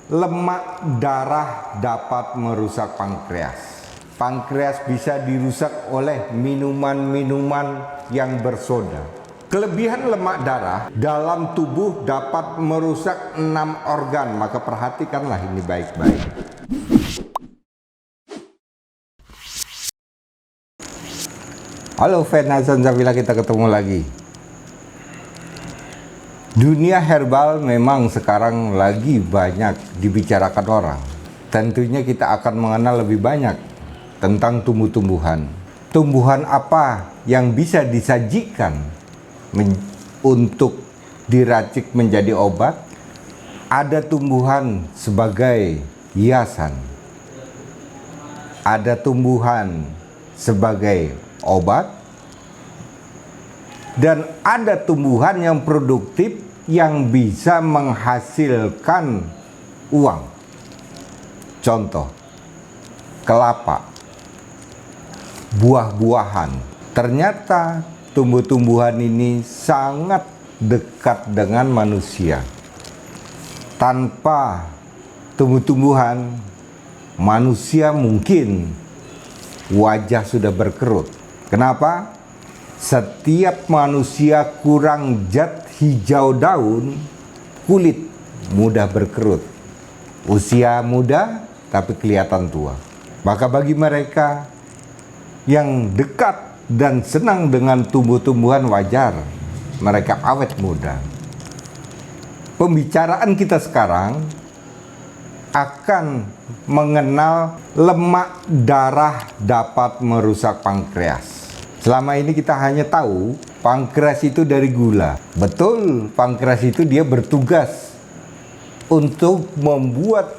lemak darah dapat merusak pankreas. Pankreas bisa dirusak oleh minuman-minuman yang bersoda. Kelebihan lemak darah dalam tubuh dapat merusak 6 organ, maka perhatikanlah ini baik-baik. Halo fans Sabila, kita ketemu lagi. Dunia herbal memang sekarang lagi banyak dibicarakan orang. Tentunya kita akan mengenal lebih banyak tentang tumbuh-tumbuhan. Tumbuhan apa yang bisa disajikan untuk diracik menjadi obat? Ada tumbuhan sebagai hiasan. Ada tumbuhan sebagai obat. Dan ada tumbuhan yang produktif yang bisa menghasilkan uang. Contoh, kelapa, buah-buahan. Ternyata tumbuh-tumbuhan ini sangat dekat dengan manusia. Tanpa tumbuh-tumbuhan, manusia mungkin wajah sudah berkerut. Kenapa? Setiap manusia kurang zat hijau daun, kulit mudah berkerut. Usia muda tapi kelihatan tua. Maka bagi mereka yang dekat dan senang dengan tumbuh-tumbuhan, wajar mereka awet muda. Pembicaraan kita sekarang akan mengenal lemak darah dapat merusak pankreas. Selama ini kita hanya tahu pankreas itu dari gula. Betul, pankreas itu dia bertugas untuk membuat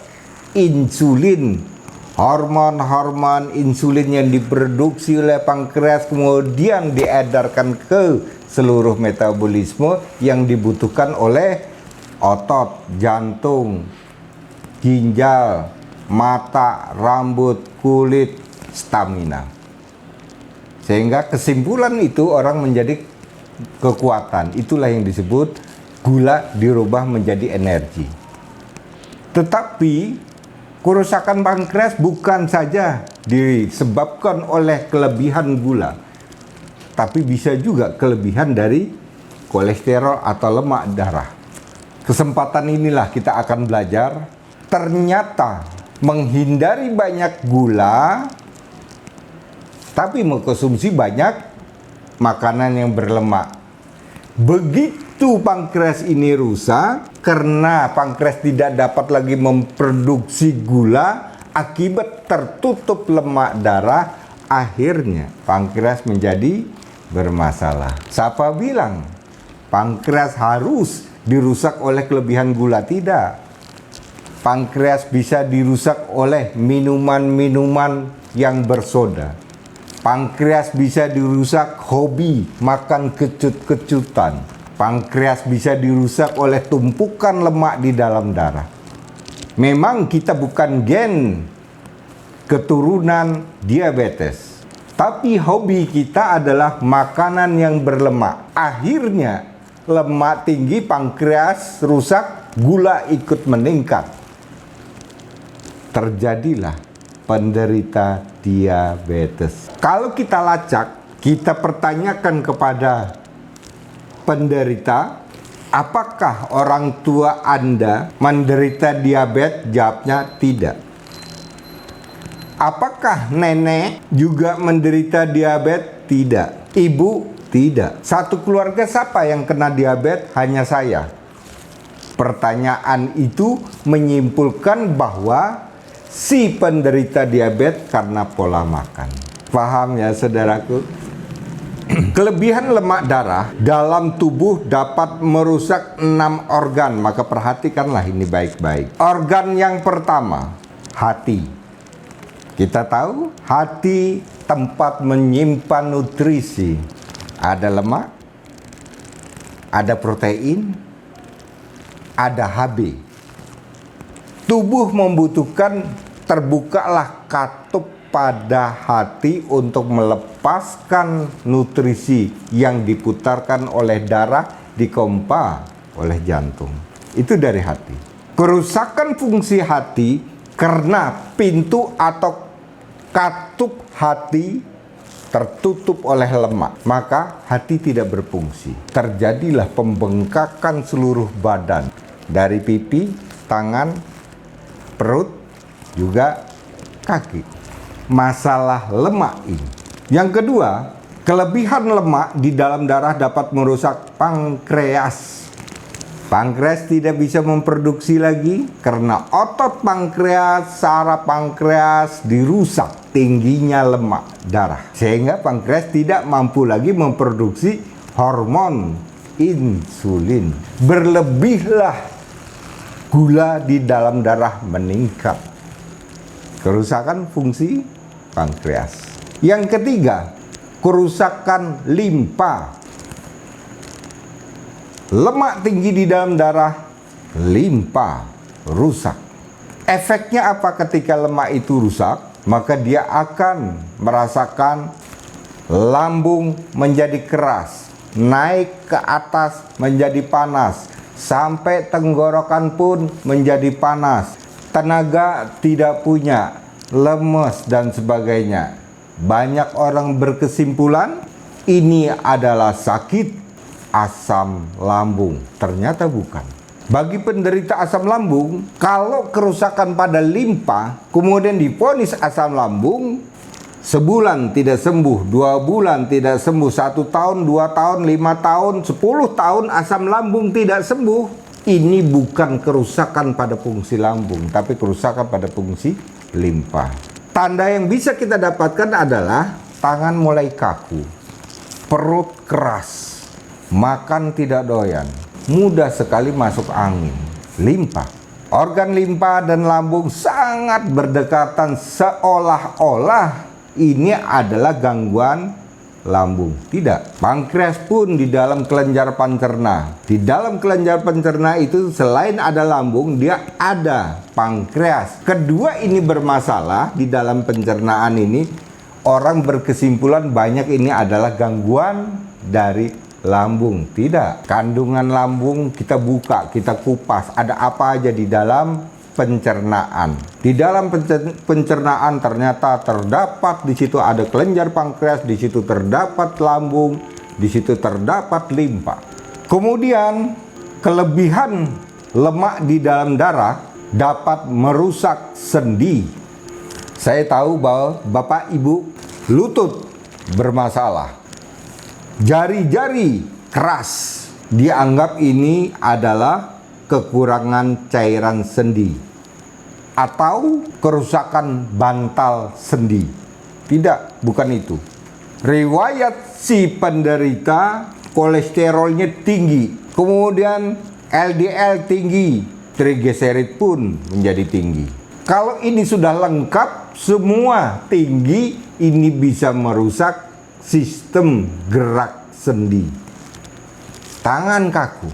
insulin. Hormon-hormon insulin yang diproduksi oleh pankreas kemudian diedarkan ke seluruh metabolisme yang dibutuhkan oleh otot, jantung, ginjal, mata, rambut, kulit, stamina. Sehingga kesimpulan itu orang menjadi kekuatan. Itulah yang disebut gula dirubah menjadi energi. Tetapi kerusakan pankreas bukan saja disebabkan oleh kelebihan gula, tapi bisa juga kelebihan dari kolesterol atau lemak darah. Kesempatan inilah kita akan belajar. Ternyata menghindari banyak gula tapi mengkonsumsi banyak makanan yang berlemak. Begitu pankreas ini rusak, karena pankreas tidak dapat lagi memproduksi gula akibat tertutup lemak darah, akhirnya pankreas menjadi bermasalah. Siapa bilang pankreas harus dirusak oleh kelebihan gula? Tidak. Pankreas bisa dirusak oleh minuman-minuman yang bersoda. Pankreas bisa dirusak hobi makan kecut-kecutan. Pankreas bisa dirusak oleh tumpukan lemak di dalam darah. Memang kita bukan gen keturunan diabetes, tapi hobi kita adalah makanan yang berlemak. Akhirnya lemak tinggi, pankreas rusak, gula ikut meningkat. Terjadilah penderita diabetes. Kalau kita lacak, kita pertanyakan kepada penderita, apakah orang tua Anda menderita diabetes? Jawabnya tidak. Apakah nenek juga menderita diabetes? Tidak. Ibu? Tidak. Satu keluarga siapa yang kena diabetes? Hanya saya. Pertanyaan itu menyimpulkan bahwa si penderita diabetes karena pola makan. Paham ya saudaraku? Kelebihan lemak darah dalam tubuh dapat merusak 6 organ, maka perhatikanlah ini baik-baik. Organ yang pertama, hati. Kita tahu hati tempat menyimpan nutrisi. Ada lemak, ada protein, ada HB. Tubuh membutuhkan, terbukalah katup pada hati untuk melepaskan nutrisi yang diputarkan oleh darah, dipompa oleh jantung. Itu dari hati. Kerusakan fungsi hati karena pintu atau katup hati tertutup oleh lemak, maka hati tidak berfungsi. Terjadilah pembengkakan seluruh badan, dari pipi, tangan, perut, juga kaki. Masalah lemak ini. Yang kedua, kelebihan lemak di dalam darah dapat merusak pankreas. Pankreas tidak bisa memproduksi lagi karena otot pankreas, saraf pankreas dirusak tingginya lemak darah. Sehingga pankreas tidak mampu lagi memproduksi hormon insulin. Berlebihlah gula di dalam darah meningkat. Kerusakan fungsi pankreas. Yang ketiga, kerusakan limpa. Lemak tinggi di dalam darah, limpa rusak. Efeknya apa ketika lemak itu rusak? Maka dia akan merasakan lambung menjadi keras, naik ke atas menjadi panas, sampai tenggorokan pun menjadi panas, tenaga tidak punya, lemes dan sebagainya. Banyak orang berkesimpulan ini adalah sakit asam lambung. Ternyata bukan. Bagi penderita asam lambung, kalau kerusakan pada limpa kemudian divonis asam lambung, sebulan tidak sembuh, 2 bulan tidak sembuh, 1 tahun, 2 tahun, 5 tahun, 10 tahun asam lambung tidak sembuh, ini bukan kerusakan pada fungsi lambung, tapi kerusakan pada fungsi limpa. Tanda yang bisa kita dapatkan adalah tangan mulai kaku, perut keras, makan tidak doyan, mudah sekali masuk angin. Limpa. Organ limpa dan lambung sangat berdekatan, seolah-olah ini adalah gangguan lambung. Tidak. Pankreas pun di dalam kelenjar pancerna. Di dalam kelenjar pancerna itu selain ada lambung, dia ada pankreas. Kedua ini bermasalah di dalam pencernaan ini. Orang berkesimpulan banyak ini adalah gangguan dari lambung. Tidak. Kandungan lambung kita buka, kita kupas, ada apa aja di dalam pencernaan. Di dalam pencernaan ternyata terdapat di situ ada kelenjar pankreas, di situ terdapat lambung, di situ terdapat limpa. Kemudian kelebihan lemak di dalam darah dapat merusak sendi. Saya tahu bahwa Bapak Ibu lutut bermasalah. Jari-jari keras, dianggap ini adalah kekurangan cairan sendi atau kerusakan bantal sendi. Tidak, bukan itu. Riwayat si penderita kolesterolnya tinggi, kemudian LDL tinggi, trigliserid pun menjadi tinggi. Kalau ini sudah lengkap, semua tinggi, ini bisa merusak sistem gerak sendi. Tangan kaku.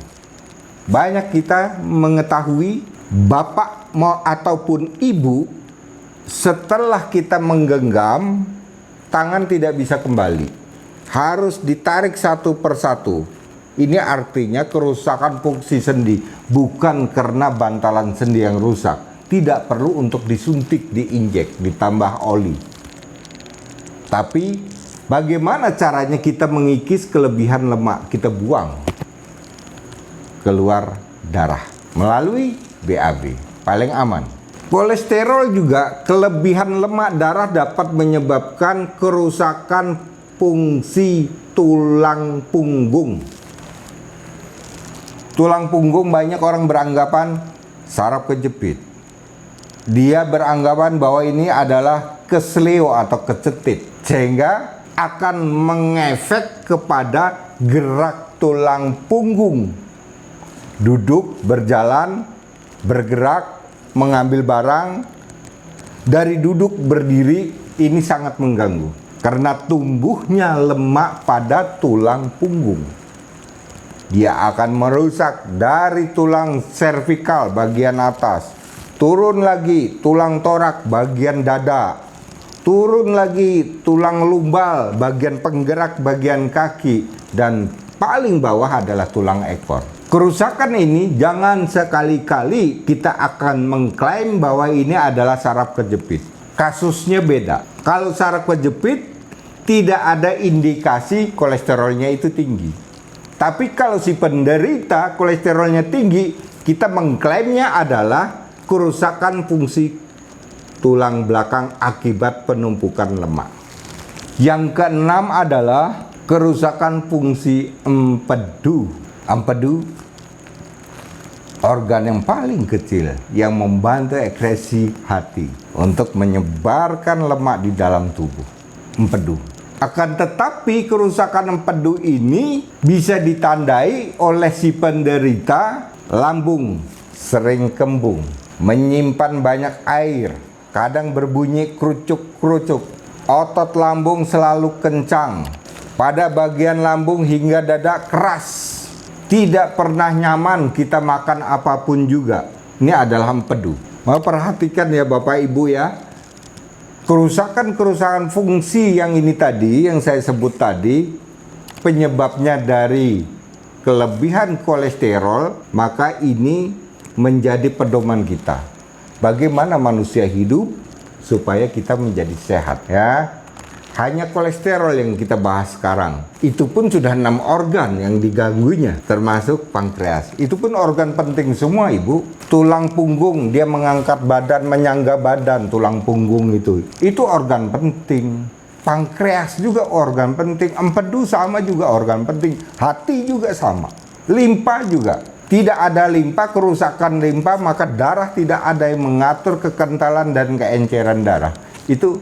Banyak kita mengetahui bapak ataupun ibu setelah kita menggenggam, tangan tidak bisa kembali. Harus ditarik satu persatu. Ini artinya kerusakan fungsi sendi, bukan karena bantalan sendi yang rusak. Tidak perlu untuk disuntik, diinjek, ditambah oli. Tapi bagaimana caranya kita mengikis kelebihan lemak? Kita buang keluar darah melalui BAB, paling aman. Kolesterol juga, kelebihan lemak darah dapat menyebabkan kerusakan fungsi tulang punggung. Tulang punggung banyak orang beranggapan saraf kejepit. Dia beranggapan bahwa ini adalah kesleo atau kecetit, sehingga akan mengefek kepada gerak tulang punggung. Duduk, berjalan, bergerak, mengambil barang, dari duduk berdiri, ini sangat mengganggu. Karena tumbuhnya lemak pada tulang punggung. Dia akan merusak dari tulang servikal bagian atas, turun lagi tulang torak bagian dada, turun lagi tulang lumbal bagian penggerak bagian kaki, dan paling bawah adalah tulang ekor. Kerusakan ini jangan sekali-kali kita akan mengklaim bahwa ini adalah saraf kejepit. Kasusnya beda. Kalau saraf kejepit tidak ada indikasi kolesterolnya itu tinggi. Tapi kalau si penderita kolesterolnya tinggi, kita mengklaimnya adalah kerusakan fungsi tulang belakang akibat penumpukan lemak. Yang keenam adalah kerusakan fungsi empedu. Empedu, organ yang paling kecil yang membantu ekskresi hati untuk menyebarkan lemak di dalam tubuh. Empedu. Akan tetapi kerusakan empedu ini bisa ditandai oleh si penderita lambung sering kembung, menyimpan banyak air, kadang berbunyi kerucuk-kerucuk, otot lambung selalu kencang, pada bagian lambung hingga dada keras. Tidak pernah nyaman kita makan apapun juga. Ini adalah empedu. Mau perhatikan ya Bapak Ibu ya. Kerusakan-kerusakan fungsi yang ini tadi, yang saya sebut tadi, penyebabnya dari kelebihan kolesterol, maka ini menjadi pedoman kita. Bagaimana manusia hidup supaya kita menjadi sehat ya. Hanya kolesterol yang kita bahas sekarang. Itu pun sudah 6 organ yang diganggunya, termasuk pankreas. Itu pun organ penting semua, Ibu. Tulang punggung, dia mengangkat badan, menyangga badan, tulang punggung itu. Itu organ penting. Pankreas juga organ penting. Empedu sama juga organ penting. Hati juga sama. Limpa juga. Tidak ada limpa, kerusakan limpa, maka darah tidak ada yang mengatur kekentalan dan keenceran darah. Itu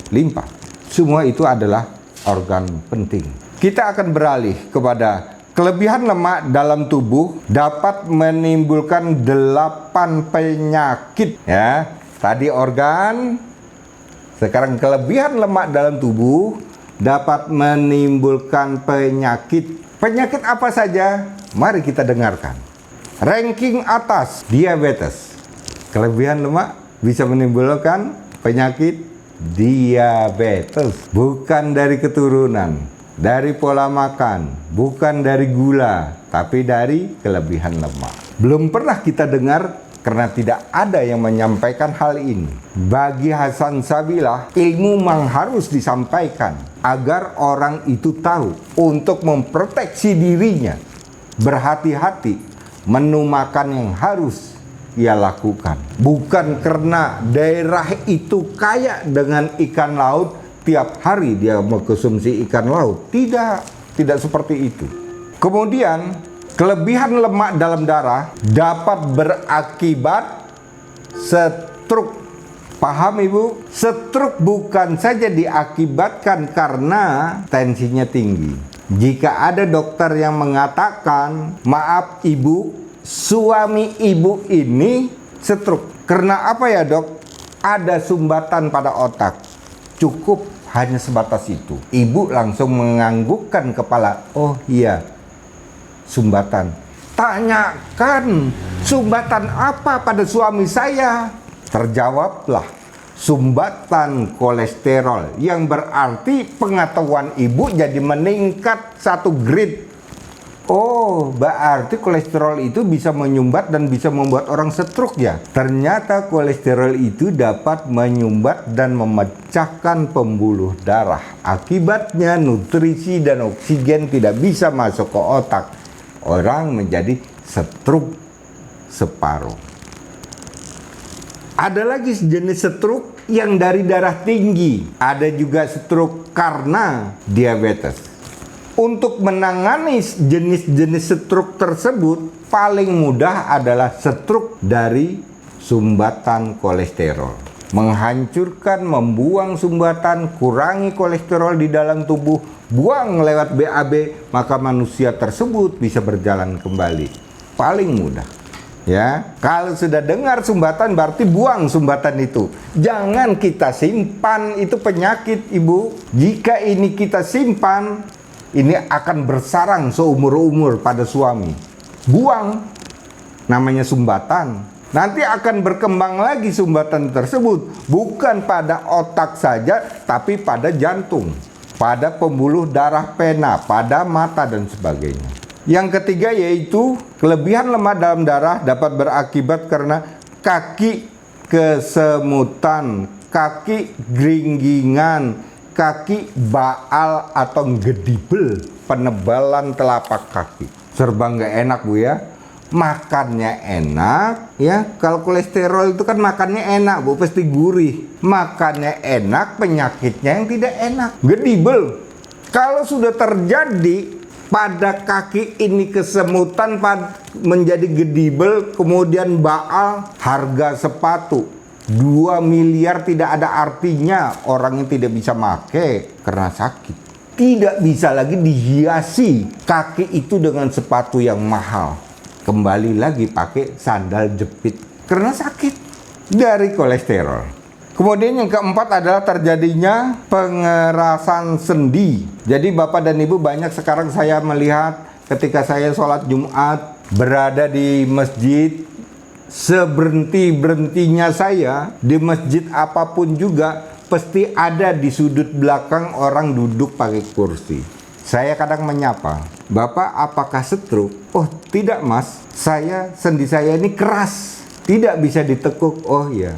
limpa. Semua itu adalah organ penting. Kita akan beralih kepada kelebihan lemak dalam tubuh dapat menimbulkan 8 penyakit ya. Tadi organ, sekarang kelebihan lemak dalam tubuh dapat menimbulkan penyakit. Penyakit apa saja? Mari kita dengarkan. Ranking atas, diabetes. Kelebihan lemak bisa menimbulkan penyakit diabetes, bukan dari keturunan, dari pola makan, bukan dari gula, tapi dari kelebihan lemak. Belum pernah kita dengar karena tidak ada yang menyampaikan hal ini. Bagi Hasan Sabilah, ilmu memang harus disampaikan agar orang itu tahu untuk memproteksi dirinya. Berhati-hati menu makan yang harus ia lakukan. Bukan karena daerah itu kaya dengan ikan laut, tiap hari dia mengkonsumsi ikan laut. Tidak seperti itu. Kemudian, kelebihan lemak dalam darah dapat berakibat stroke. Paham Ibu? Stroke bukan saja diakibatkan karena tensinya tinggi. Jika ada dokter yang mengatakan, maaf Ibu, suami Ibu ini stroke. Karena apa ya dok? Ada sumbatan pada otak. Cukup hanya sebatas itu. Ibu langsung menganggukkan kepala. Oh iya, sumbatan. Tanyakan, sumbatan apa pada suami saya? Terjawablah, sumbatan kolesterol. Yang berarti pengetahuan ibu jadi meningkat 1 grade. Oh, berarti kolesterol itu bisa menyumbat dan bisa membuat orang stroke ya? Ternyata kolesterol itu dapat menyumbat dan memecahkan pembuluh darah. Akibatnya nutrisi dan oksigen tidak bisa masuk ke otak. Orang menjadi stroke separuh. Ada lagi jenis stroke yang dari darah tinggi. Ada juga stroke karena diabetes. Untuk menangani jenis-jenis stroke tersebut, paling mudah adalah stroke dari sumbatan kolesterol. Menghancurkan, membuang sumbatan, kurangi kolesterol di dalam tubuh, buang lewat BAB, maka manusia tersebut bisa berjalan kembali. Paling mudah. Ya, kalau sudah dengar sumbatan berarti buang sumbatan itu. Jangan kita simpan, itu penyakit Ibu. Jika ini kita simpan, ini akan bersarang seumur-umur pada suami. Buang, namanya sumbatan. Nanti akan berkembang lagi sumbatan tersebut. Bukan pada otak saja, tapi pada jantung, pada pembuluh darah pena, pada mata dan sebagainya. Yang ketiga yaitu kelebihan lemak dalam darah dapat berakibat karena kaki kesemutan, kaki geringgingan, kaki baal atau gedibel, penebalan telapak kaki. Serba nggak enak Bu ya. Makannya enak ya, kalau kolesterol itu kan makannya enak Bu, pasti gurih. Makannya enak, penyakitnya yang tidak enak, gedibel. Kalau sudah terjadi pada kaki ini kesemutan menjadi gedibel, kemudian baal, harga sepatu 2 miliar tidak ada artinya. Orang yang tidak bisa pakai karena sakit, tidak bisa lagi dihiasi kaki itu dengan sepatu yang mahal. Kembali lagi pakai sandal jepit karena sakit dari kolesterol. Kemudian yang keempat adalah terjadinya pengerasan sendi. Jadi Bapak dan Ibu, banyak sekarang saya melihat ketika saya sholat Jumat berada di masjid, seberhenti-berhentinya saya di masjid apapun juga pasti ada di sudut belakang orang duduk pakai kursi. Saya kadang menyapa, "Bapak, apakah stroke?" "Oh, tidak Mas, sendi saya ini keras, tidak bisa ditekuk." "Oh iya."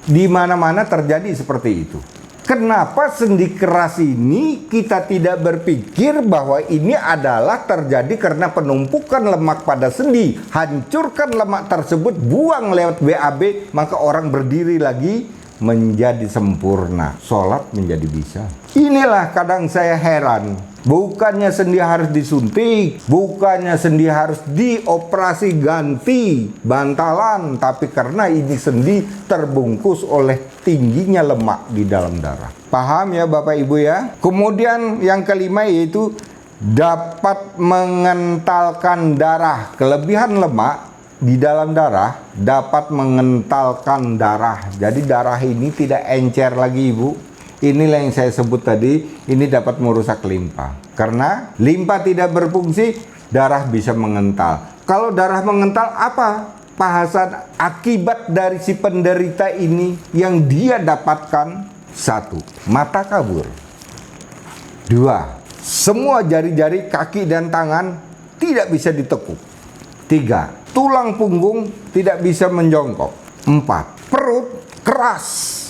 Di mana-mana terjadi seperti itu. Kenapa sendi keras ini kita tidak berpikir bahwa ini adalah terjadi karena penumpukan lemak pada sendi. Hancurkan lemak tersebut, buang lewat BAB, maka orang berdiri lagi menjadi sempurna, sholat menjadi bisa. Inilah kadang saya heran. Bukannya sendi harus disuntik, bukannya sendi harus dioperasi ganti bantalan, tapi karena ini sendi terbungkus oleh tingginya lemak di dalam darah. Paham ya Bapak Ibu ya? Kemudian yang kelima yaitu dapat mengentalkan darah. Kelebihan lemak di dalam darah dapat mengentalkan darah. Jadi darah ini tidak encer lagi Ibu. Inilah yang saya sebut tadi, ini dapat merusak limpa. Karena limpa tidak berfungsi, darah bisa mengental. Kalau darah mengental apa bahasan akibat dari si penderita ini yang dia dapatkan? 1. Mata kabur. 2. Semua jari-jari kaki dan tangan tidak bisa ditekuk. 3. Tulang punggung tidak bisa menjongkok. 4. Perut keras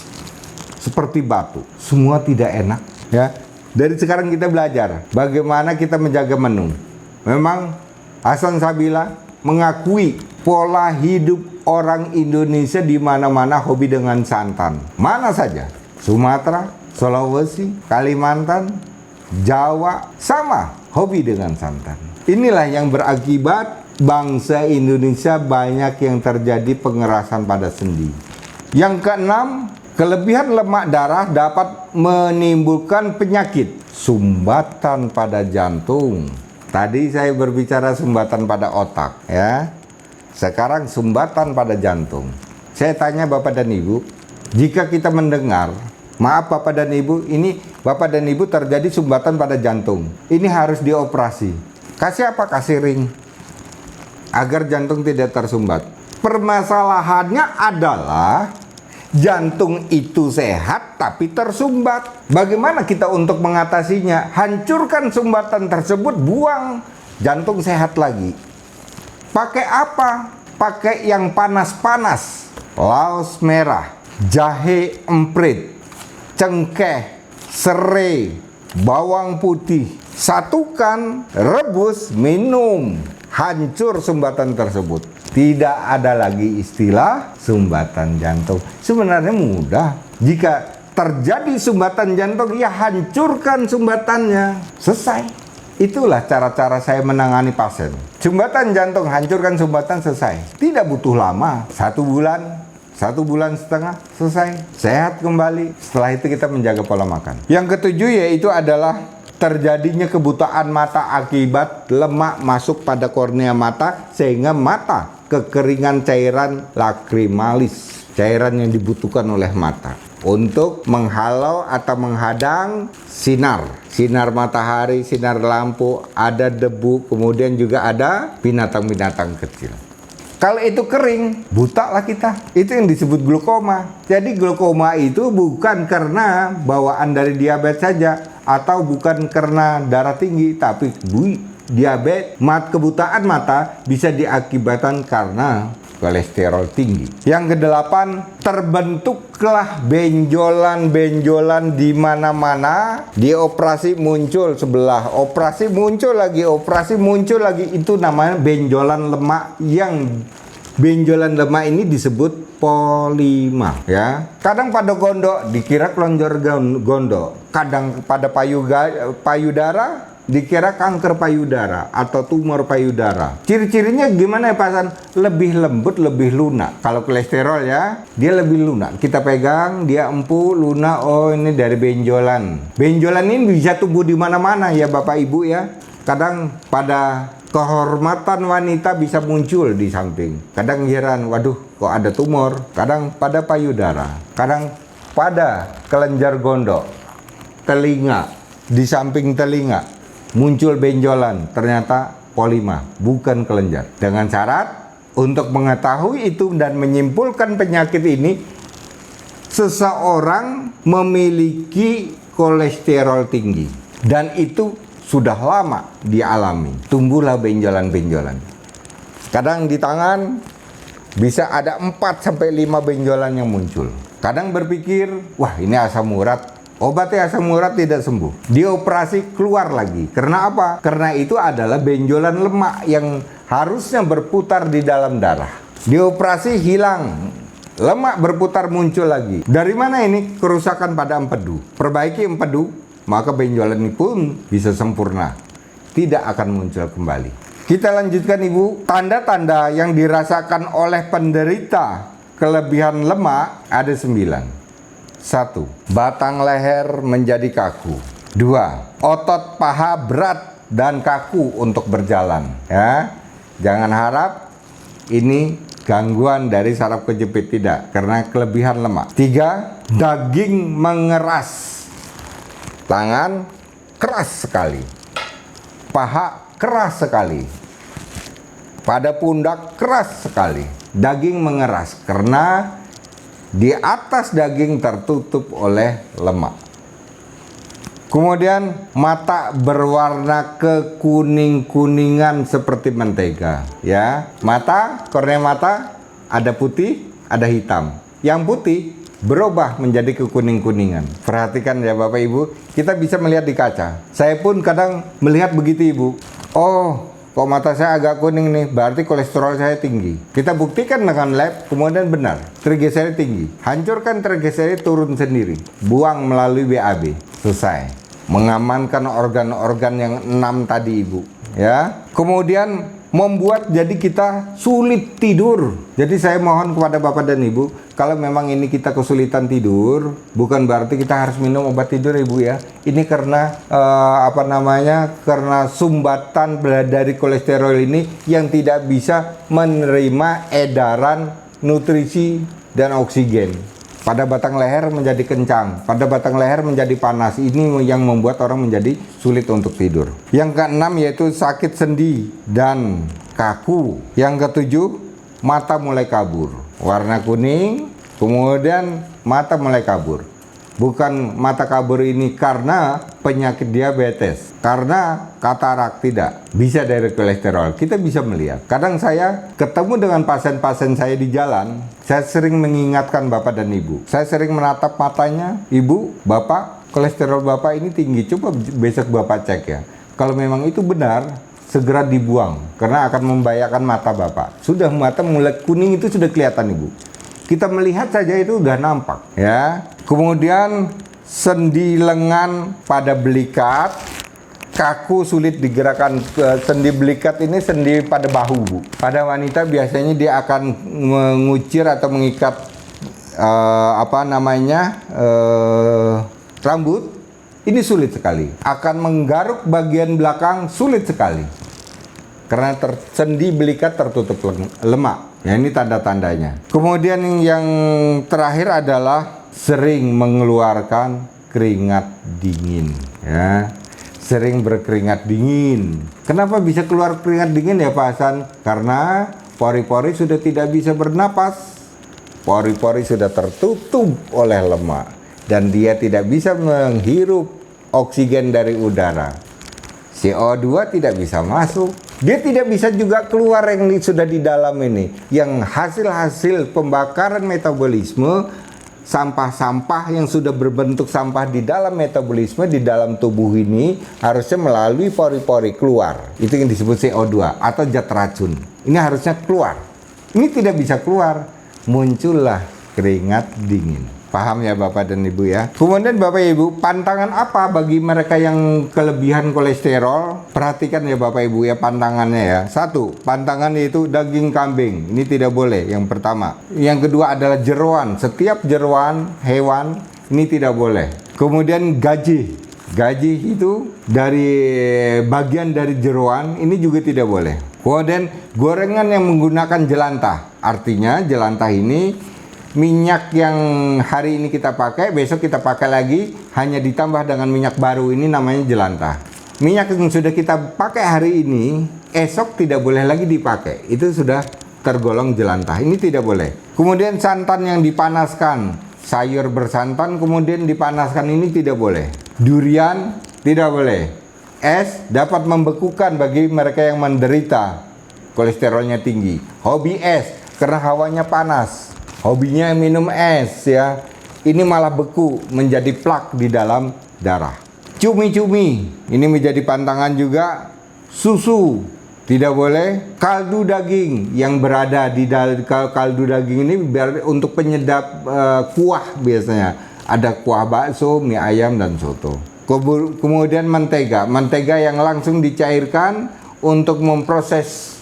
seperti batu. Semua tidak enak ya. Dari sekarang kita belajar bagaimana kita menjaga menu. Memang Hasan Sabila mengakui pola hidup orang Indonesia di mana-mana hobi dengan santan. Mana saja, Sumatera, Sulawesi, Kalimantan, Jawa, sama hobi dengan santan. Inilah yang berakibat bangsa Indonesia banyak yang terjadi pengerasan pada sendi. Yang keenam, kelebihan lemak darah dapat menimbulkan penyakit sumbatan pada jantung. Tadi saya berbicara sumbatan pada otak ya. Sekarang sumbatan pada jantung. Saya tanya Bapak dan Ibu, jika kita mendengar, maaf Bapak dan Ibu, ini Bapak dan Ibu terjadi sumbatan pada jantung. Ini harus dioperasi. Kasih apa? Kasih ring agar jantung tidak tersumbat. Permasalahannya adalah jantung itu sehat tapi tersumbat. Bagaimana kita untuk mengatasinya? Hancurkan sumbatan tersebut, buang, jantung sehat lagi. Pakai apa? Pakai yang panas-panas. Laos merah, jahe emprit, cengkeh, serai, bawang putih. Satukan, rebus, minum. Hancur sumbatan tersebut. Tidak ada lagi istilah sumbatan jantung. Sebenarnya mudah. Jika terjadi sumbatan jantung, ya hancurkan sumbatannya. Selesai. Itulah cara-cara saya menangani pasien. Sumbatan jantung, hancurkan sumbatan, selesai. Tidak butuh lama. 1 bulan, 1,5 bulan, selesai. Sehat kembali. Setelah itu kita menjaga pola makan. Yang ketujuh yaitu adalah terjadinya kebutaan mata akibat lemak masuk pada kornea mata sehingga mata kekeringan cairan lacrimalis, cairan yang dibutuhkan oleh mata untuk menghalau atau menghadang sinar matahari, sinar lampu, ada debu, kemudian juga ada binatang-binatang kecil. Kalau itu kering, buta lah kita. Itu yang disebut glaukoma. Jadi glaukoma itu bukan karena bawaan dari diabetes saja, atau bukan karena darah tinggi, tapi diabetes, kebutaan mata bisa diakibatkan karena kolesterol tinggi. Yang kedelapan, terbentuklah benjolan-benjolan di mana-mana. Di operasi muncul sebelah, operasi muncul lagi, itu namanya benjolan lemak. Yang benjolan lemak ini disebut polima, ya. Kadang pada gondok dikira kelenjar gondok, kadang pada payudara dikira kanker payudara atau tumor payudara. Ciri-cirinya gimana ya Pak Hasan? Lebih lembut, lebih lunak. Kalau kolesterol ya, dia lebih lunak. Kita pegang, dia empuk, lunak. Oh, ini dari benjolan. Benjolan ini bisa tumbuh di mana-mana ya Bapak Ibu ya. Kadang pada kehormatan wanita bisa muncul di samping. Kadang heran, waduh kok ada tumor. Kadang pada payudara. Kadang pada kelenjar gondok, telinga, di samping telinga muncul benjolan, ternyata polima, bukan kelenjar. Dengan syarat untuk mengetahui itu dan menyimpulkan penyakit ini, seseorang memiliki kolesterol tinggi dan itu sudah lama dialami. Tumbuhlah benjolan-benjolan. Kadang di tangan bisa ada 4-5 benjolan yang muncul. Kadang berpikir, wah ini asam urat. Obatnya asam urat tidak sembuh. Dioperasi keluar lagi. Karena apa? Karena itu adalah benjolan lemak yang harusnya berputar di dalam darah. Dioperasi hilang. Lemak berputar muncul lagi. Dari mana ini? Kerusakan pada empedu. Perbaiki empedu, maka benjolan ini pun bisa sempurna. Tidak akan muncul kembali. Kita lanjutkan Ibu. Tanda-tanda yang dirasakan oleh penderita kelebihan lemak ada 9. 1. Batang leher menjadi kaku. 2. Otot paha berat dan kaku untuk berjalan. Ya, jangan harap ini gangguan dari saraf kejepit, tidak, karena kelebihan lemak. 3. Daging mengeras. Tangan keras sekali. Paha keras sekali. Pada pundak keras sekali. Daging mengeras karena di atas daging tertutup oleh lemak. Kemudian mata berwarna kekuning-kuningan seperti mentega, ya. Mata, kornea mata ada putih, ada hitam. Yang putih berubah menjadi kekuning-kuningan. Perhatikan ya Bapak Ibu, kita bisa melihat di kaca. Saya pun kadang melihat begitu Ibu. Oh, kok mata saya agak kuning nih, berarti kolesterol saya tinggi. Kita buktikan dengan lab, kemudian benar, trigliserid tinggi. Hancurkan trigliserid, turun sendiri. Buang melalui BAB. Selesai. Mengamankan organ-organ yang 6 tadi Ibu. Ya. Kemudian membuat jadi kita sulit tidur. Jadi saya mohon kepada Bapak dan Ibu, kalau memang ini kita kesulitan tidur, bukan berarti kita harus minum obat tidur Ibu ya. Ini karena karena sumbatan dari kolesterol ini yang tidak bisa menerima edaran nutrisi dan oksigen. Pada batang leher menjadi kencang, pada batang leher menjadi panas. Ini yang membuat orang menjadi sulit untuk tidur. Yang keenam yaitu sakit sendi dan kaku. Yang ketujuh, mata mulai kabur. Warna kuning, kemudian mata mulai kabur. Bukan mata kabur ini karena penyakit diabetes, karena katarak, tidak. Bisa dari kolesterol. Kita bisa melihat. Kadang saya ketemu dengan pasien-pasien saya di jalan, saya sering mengingatkan Bapak dan Ibu. Saya sering menatap matanya, Ibu, Bapak, kolesterol Bapak ini tinggi. Coba besok Bapak cek ya. Kalau memang itu benar, segera dibuang karena akan membahayakan mata Bapak. Sudah mata mulai kuning itu sudah kelihatan Ibu. Kita melihat saja itu udah nampak ya. Kemudian sendi lengan pada belikat, kaku, sulit digerakkan. Sendi belikat ini sendi pada bahu Bu. Pada wanita biasanya dia akan mengucir atau mengikat rambut. Ini sulit sekali. Akan menggaruk bagian belakang sulit sekali. Karena sendi belikat tertutup lemak. Ya, ini tanda-tandanya. Kemudian yang terakhir adalah sering mengeluarkan keringat dingin. Ya, sering berkeringat dingin. Kenapa bisa keluar keringat dingin ya Pak Hasan? Karena pori-pori sudah tidak bisa bernapas. Pori-pori sudah tertutup oleh lemak dan dia tidak bisa menghirup oksigen dari udara. CO2 tidak bisa masuk. Dia tidak bisa juga keluar yang sudah di dalam ini. Yang hasil-hasil pembakaran metabolisme, sampah-sampah yang sudah berbentuk sampah di dalam metabolisme, di dalam tubuh ini, harusnya melalui pori-pori keluar. Itu yang disebut CO2 atau zat racun. Ini harusnya keluar. Ini tidak bisa keluar. Muncullah keringat dingin. Paham ya Bapak dan Ibu ya. Kemudian Bapak Ibu, pantangan apa bagi mereka yang kelebihan kolesterol? Perhatikan ya Bapak Ibu ya pantangannya ya. Satu, pantangan yaitu daging kambing. Ini tidak boleh, yang pertama. Yang kedua adalah jeroan. Setiap jeroan hewan ini tidak boleh. Kemudian gaji. Gaji itu dari bagian dari jeroan ini juga tidak boleh. Kemudian gorengan yang menggunakan jelantah. Artinya jelantah ini minyak yang hari ini kita pakai, besok kita pakai lagi, hanya ditambah dengan minyak baru, ini namanya jelantah. Minyak yang sudah kita pakai hari ini, esok tidak boleh lagi dipakai. Itu sudah tergolong jelantah. Ini tidak boleh. Kemudian santan yang dipanaskan, sayur bersantan kemudian dipanaskan, ini tidak boleh. Durian tidak boleh. Es dapat membekukan bagi mereka yang menderita kolesterolnya tinggi. Hobi es karena hawanya panas. Hobinya minum es ya. Ini malah beku, menjadi plak di dalam darah. Cumi-cumi, ini menjadi pantangan juga. Susu, tidak boleh. Kaldu daging yang berada di dalam kaldu daging ini untuk penyedap kuah biasanya. Ada kuah bakso, mie ayam, dan soto. Kemudian mentega. Mentega yang langsung dicairkan untuk memproses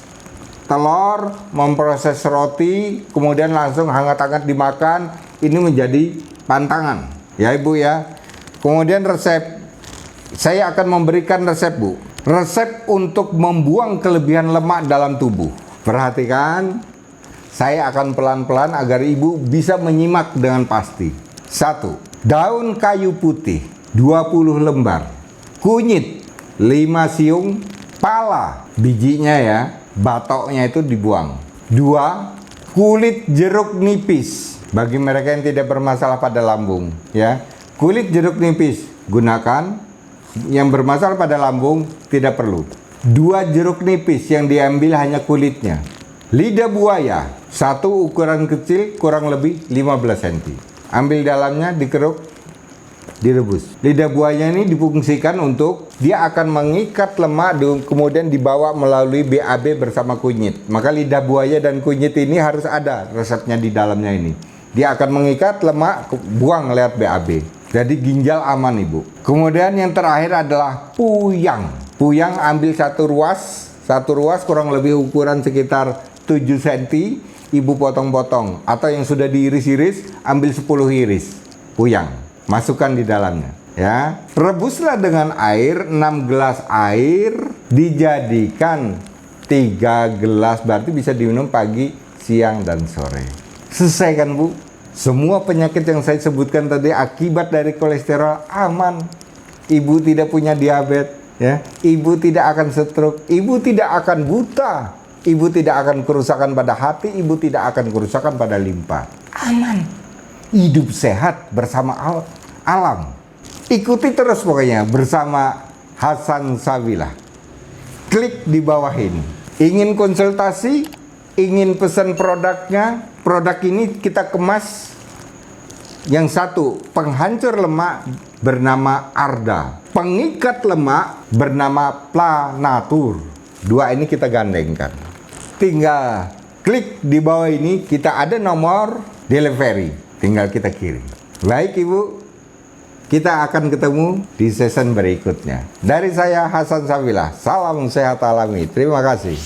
telur, memproses roti, kemudian langsung hangat-hangat dimakan. Ini menjadi pantangan ya Ibu ya. Kemudian resep, saya akan memberikan resep Bu. Resep untuk membuang kelebihan lemak dalam tubuh. Perhatikan, saya akan pelan-pelan agar Ibu bisa menyimak dengan pasti. 1. Daun kayu putih 20 lembar. Kunyit 5 siung. Pala bijinya ya, batoknya itu dibuang. 2. Kulit jeruk nipis bagi mereka yang tidak bermasalah pada lambung ya. Kulit jeruk nipis gunakan, yang bermasalah pada lambung tidak perlu. 2 jeruk nipis yang diambil hanya kulitnya. Lidah buaya 1 ukuran kecil kurang lebih 15 cm. Ambil dalamnya, dikeruk, direbus. Lidah buaya ini difungsikan untuk dia akan mengikat lemak, kemudian dibawa melalui BAB bersama kunyit. Maka lidah buaya dan kunyit ini harus ada resepnya di dalamnya ini. Dia akan mengikat lemak, buang lewat BAB. Jadi ginjal aman Ibu. Kemudian yang terakhir adalah puyang. Puyang ambil satu ruas kurang lebih ukuran sekitar 7 cm. Ibu potong-potong, atau yang sudah diiris-iris, ambil 10 iris puyang, masukkan di dalamnya ya. Rebuslah dengan air, 6 gelas air dijadikan 3 gelas, berarti bisa diminum pagi, siang, dan sore. Selesai kan Bu? Semua penyakit yang saya sebutkan tadi akibat dari kolesterol aman. Ibu tidak punya diabetes ya. Ibu tidak akan stroke, Ibu tidak akan buta. Ibu tidak akan kerusakan pada hati, Ibu tidak akan kerusakan pada limpa. Aman. Hidup sehat bersama alam. Ikuti terus pokoknya bersama Hasan Sabilah. Klik di bawah ini. Ingin konsultasi, ingin pesan produknya, produk ini kita kemas. Yang satu, penghancur lemak bernama Arda. Pengikat lemak bernama Planatur. 2 ini kita gandengkan. Tinggal klik di bawah ini, kita ada nomor delivery, tinggal kita kirim. Baik Ibu, kita akan ketemu di season berikutnya. Dari saya Hasan Sabilah, salam sehat alami. Terima kasih.